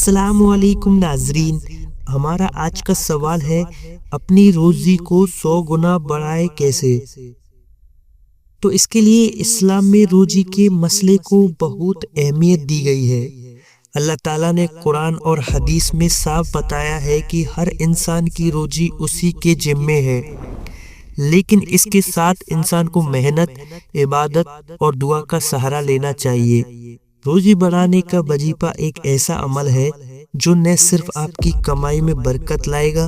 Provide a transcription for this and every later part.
السلام علیکم ناظرین، ہمارا آج کا سوال ہے اپنی روزی کو 100 گنا بڑھائے کیسے؟ تو اس کے لیے اسلام میں روزی کے مسئلے کو بہت اہمیت دی گئی ہے۔ اللہ تعالیٰ نے قرآن اور حدیث میں صاف بتایا ہے کہ ہر انسان کی روزی اسی کے ذمے ہے، لیکن اس کے ساتھ انسان کو محنت، عبادت اور دعا کا سہارا لینا چاہیے۔ روزی بڑھانے کا وظیفہ ایک ایسا عمل ہے جو نہ صرف آپ کی کمائی میں برکت لائے گا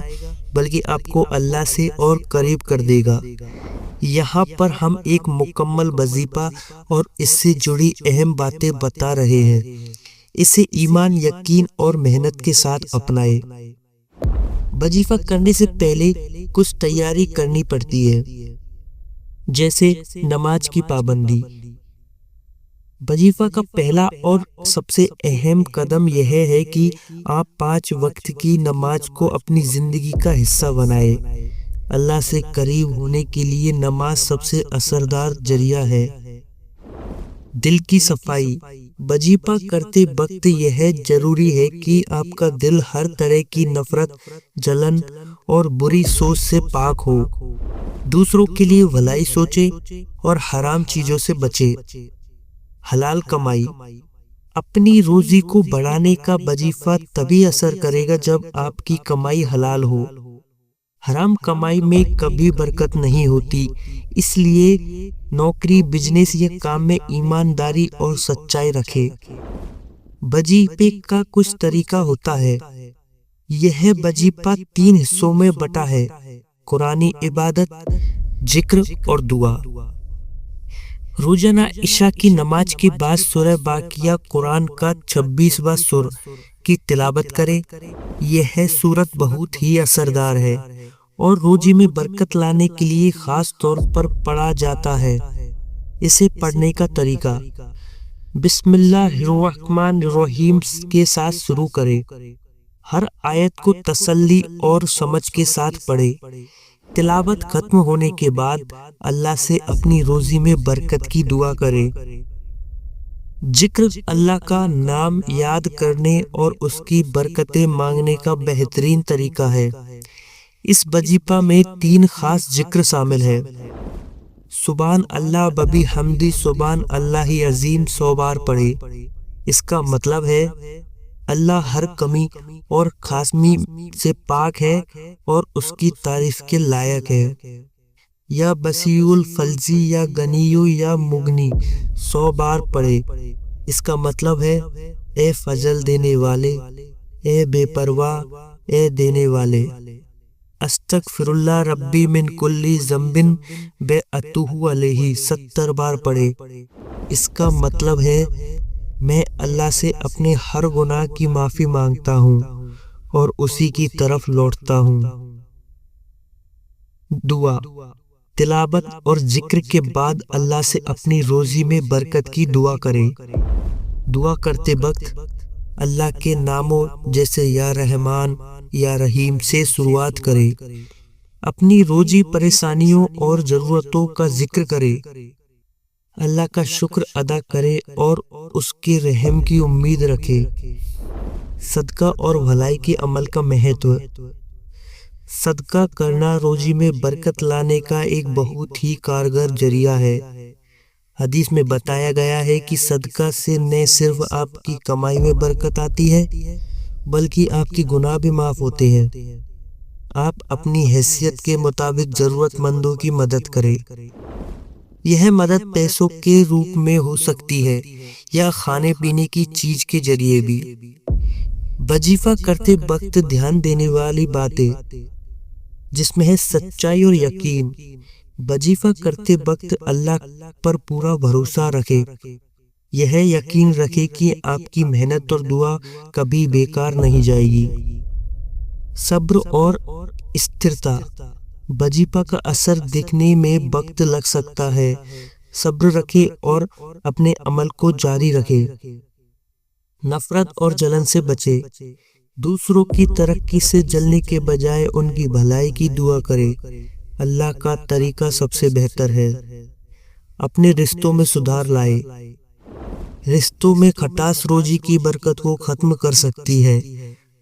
بلکہ آپ کو اللہ سے اور قریب کر دے گا۔ یہاں پر ہم ایک مکمل وظیفہ اور اس سے جڑی اہم باتیں بتا رہے ہیں۔ اسے ایمان، یقین اور محنت کے ساتھ اپنائیں۔ وظیفہ کرنے سے پہلے کچھ تیاری کرنی پڑتی ہے، جیسے نماز کی پابندی۔ وظیفہ کا پہلا اور سب سے اہم قدم یہ ہے کہ آپ 5 وقت کی نماز کو اپنی زندگی کا حصہ بنائیں۔ اللہ سے قریب ہونے کے لیے نماز سب سے اثردار ذریعہ ہے۔ دل کی صفائی۔ وظیفہ کرتے وقت یہ ضروری ہے کہ آپ کا دل ہر طرح کی نفرت، جلن اور بری سوچ سے پاک ہو۔ دوسروں کے لیے بھلائی سوچے اور حرام چیزوں سے بچے۔ حلال کمائی۔ اپنی روزی کو بڑھانے کا وظیفہ تبھی اثر کرے گا جب آپ کی کمائی حلال ہو۔ حرام کمائی میں کبھی برکت نہیں ہوتی، اس لیے نوکری، بزنس یا کام میں ایمانداری اور سچائی رکھے۔ وظیفے کا کچھ طریقہ ہوتا ہے۔ یہ وظیفہ 3 حصوں میں بٹا ہے: قرآنی عبادت، ذکر اور دعا۔ روزانہ عشاء کی نماز کے بعد سورہ واقعہ قرآن کا 26واں سورہ کی تلاوت کرے۔ یہ سورت بہت ہی اثردار ہے اور روزی میں برکت لانے کے لیے خاص طور پر پڑھا جاتا ہے۔ اسے پڑھنے کا طریقہ: بسم اللہ الرحمن الرحیم کے ساتھ شروع کرے۔ ہر آیت کو تسلی اور سمجھ کے ساتھ پڑھے۔ تلاوت ختم ہونے کے بعد اللہ سے اپنی روزی میں برکت کی دعا کرے۔ ذکر اللہ کا نام یاد کرنے اور اس کی برکتیں مانگنے کا بہترین طریقہ ہے۔ اس وظیفہ میں 3 خاص ذکر شامل ہیں۔ سبحان اللہ و بحمدہ سبحان اللہ عظیم 100 بار پڑھے۔ اس کا مطلب ہے اللہ ہر کمی اور خاصی سے پاک ہے اور اس کی تعریف کے لائق ہے۔ یا وسیع الفضل یا غنی یا مغنی 100 بار پڑھے۔ اس کا مطلب ہے اے فضل دینے والے، اے بے پرواہ، اے دینے والے۔ استغفر اللہ ربی من کل ذنب واتوب الیہ 70 بار پڑھے۔ اس کا مطلب ہے میں اللہ سے اپنے ہر گناہ کی معافی مانگتا ہوں اور اسی کی طرف لوٹتا ہوں۔ دعا۔ تلاوت اور ذکر کے بعد اللہ سے اپنی روزی میں برکت کی دعا کریں۔ دعا کرتے وقت اللہ کے ناموں جیسے یا رحمان یا رحیم سے شروعات کریں۔ اپنی روزی، پریشانیوں اور ضرورتوں کا ذکر کریں۔ اللہ کا شکر ادا کرے اور اس کے رحم کی امید رکھے۔ صدقہ اور بھلائی کے عمل کا مہتو۔ صدقہ کرنا روزی میں برکت لانے کا ایک بہت ہی کارگر ذریعہ ہے۔ حدیث میں بتایا گیا ہے کہ صدقہ سے نہ صرف آپ کی کمائی میں برکت آتی ہے بلکہ آپ کے گناہ بھی معاف ہوتے ہیں۔ آپ اپنی حیثیت کے مطابق ضرورت مندوں کی مدد کریں۔ یہ مدد پیسوں کے روپ میں ہو سکتی ہے یا کھانے پینے کی چیز کے ذریعے بھی۔ وظیفہ کرتے وقت دھیان دینے والی باتیں، جس میں ہے سچائی اور یقین۔ وظیفہ کرتے وقت اللہ پر پورا بھروسہ رکھے۔ یہ یقین رکھے کہ آپ کی محنت اور دعا کبھی بیکار نہیں جائے گی۔ صبر اور استھرتا۔ وظیفہ کا اثر دیکھنے میں وقت لگ سکتا ہے۔ صبر رکھے اور اپنے عمل کو جاری رکھے۔ نفرت اور جلن سے بچے۔ دوسروں کی ترقی سے جلنے کے بجائے ان کی بھلائی کی دعا کرے۔ اللہ کا طریقہ سب سے بہتر ہے۔ اپنے رشتوں میں سدھار لائے۔ رشتوں میں کھٹاس روزی کی برکت کو ختم کر سکتی ہے۔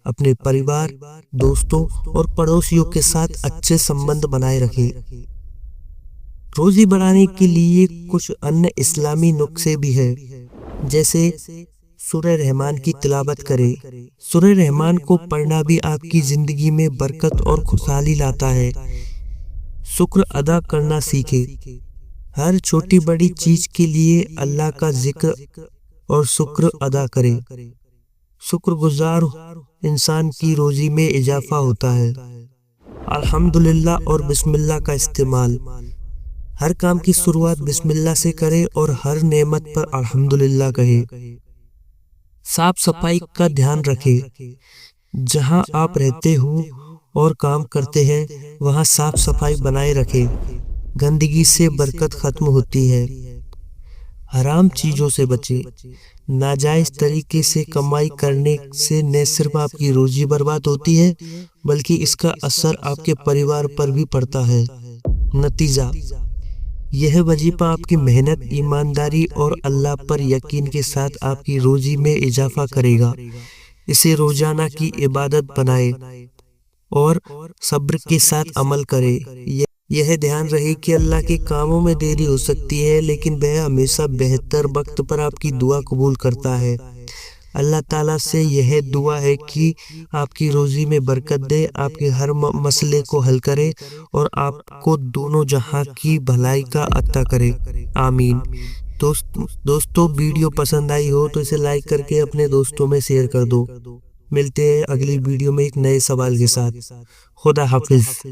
اپنے پریوار، دوستوں اور پڑوسیوں کے ساتھ اچھے سمبند بنائے رکھیں۔ روزی بڑھانے کے لیے کچھ ان اسلامی نسخے بھی ہیں، جیسے سورہ رحمان کی تلاوت کریں۔ سورہ رحمان کو پڑھنا بھی آپ کی زندگی میں برکت اور خوشحالی لاتا ہے۔ شکر ادا کرنا سیکھیں۔ ہر چھوٹی بڑی چیز کے لیے اللہ کا ذکر اور شکر ادا کریں۔ شکر گزار انسان کی روزی میں اضافہ ہوتا ہے۔ الحمدللہ اور بسم اللہ کا استعمال۔ ہر کام کی شروعات بسم اللہ سے کریں اور ہر نعمت پر الحمدللہ کہیں۔ صاف صفائی کا دھیان رکھیں۔ جہاں آپ رہتے ہوں اور کام کرتے ہیں وہاں صاف صفائی بنائے رکھیں۔ گندگی سے برکت ختم ہوتی ہے۔ حرام چیزوں سے بچیں۔ ناجائز طریقے سے کمائی کرنے سے نہ صرف آپ کی روزی برباد ہوتی ہے بلکہ اس کا اثر آپ کے پریوار پر بھی پڑتا ہے۔ نتیجہ: یہ وظیفہ آپ کی محنت، ایمانداری اور اللہ پر یقین کے ساتھ آپ کی روزی میں اضافہ کرے گا۔ اسے روزانہ کی عبادت بنائیں اور صبر کے ساتھ عمل کریں۔ یہ دھیان رہے کہ اللہ کے کاموں میں دیری ہو سکتی ہے لیکن وہ ہمیشہ بہتر وقت پر آپ کی دعا قبول کرتا ہے۔ اللہ تعالیٰ سے یہ دعا ہے کہ آپ کی روزی میں برکت دے، آپ کے ہر مسئلے کو حل کرے اور آپ کو دونوں جہاں کی بھلائی کا عطا کرے۔ آمین۔ دوستو، ویڈیو پسند آئی ہو تو اسے لائک کر کے اپنے دوستوں میں شیئر کر دو۔ ملتے ہیں اگلی ویڈیو میں ایک نئے سوال کے ساتھ۔ خدا حافظ۔